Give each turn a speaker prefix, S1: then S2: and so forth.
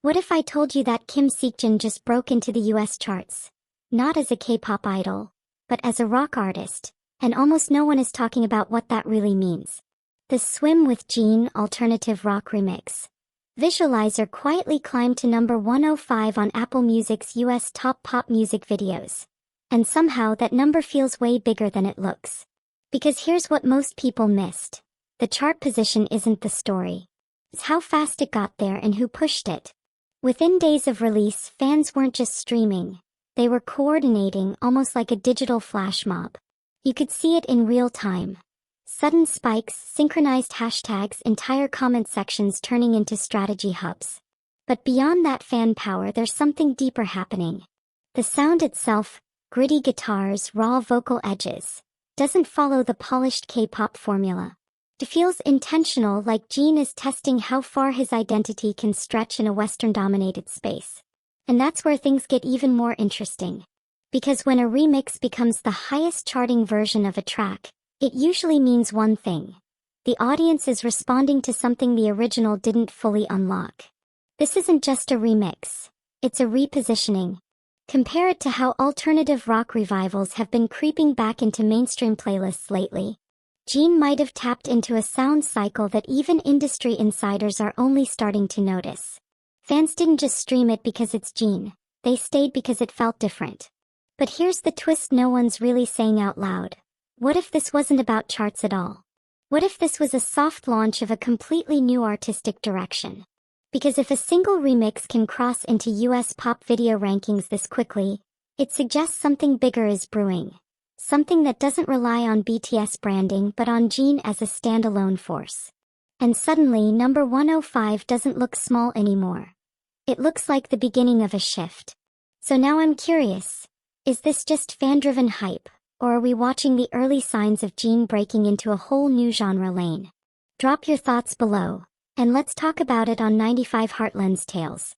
S1: What if I told you that Kim Seokjin just broke into the US charts? Not as a K-pop idol, but as a rock artist, and almost no one is talking about what that really means. The Swim with Jin alternative rock remix. Visualizer quietly climbed to number 105 on Apple Music's US top pop music videos. And somehow that number feels way bigger than it looks. Because here's what most people missed. The chart position isn't the story. It's how fast it got there and who pushed it. Within days of release, fans weren't just streaming. They were coordinating almost like a digital flash mob. You could see it in real time. Sudden spikes, synchronized hashtags, entire comment sections turning into strategy hubs. But beyond that fan power, there's something deeper happening. The sound itself, gritty guitars, raw vocal edges, doesn't follow the polished K-pop formula. It feels intentional, like Jin is testing how far his identity can stretch in a Western-dominated space. And that's where things get even more interesting. Because when a remix becomes the highest charting version of a track, it usually means one thing. The audience is responding to something the original didn't fully unlock. This isn't just a remix. It's a repositioning. Compare it to how alternative rock revivals have been creeping back into mainstream playlists lately. Jin might have tapped into a sound cycle that even industry insiders are only starting to notice. Fans didn't just stream it because it's Jin. They stayed because it felt different. But here's the twist no one's really saying out loud. What if this wasn't about charts at all? What if this was a soft launch of a completely new artistic direction? Because if a single remix can cross into US pop video rankings this quickly, it suggests something bigger is brewing. Something that doesn't rely on BTS branding but on Jin as a standalone force. And suddenly number 105 doesn't look small anymore. It looks like the beginning of a shift. So now I'm curious, is this just fan-driven hype? Or are we watching the early signs of Jin breaking into a whole new genre lane? Drop your thoughts below, and let's talk about it on 95 HeartLens Tales.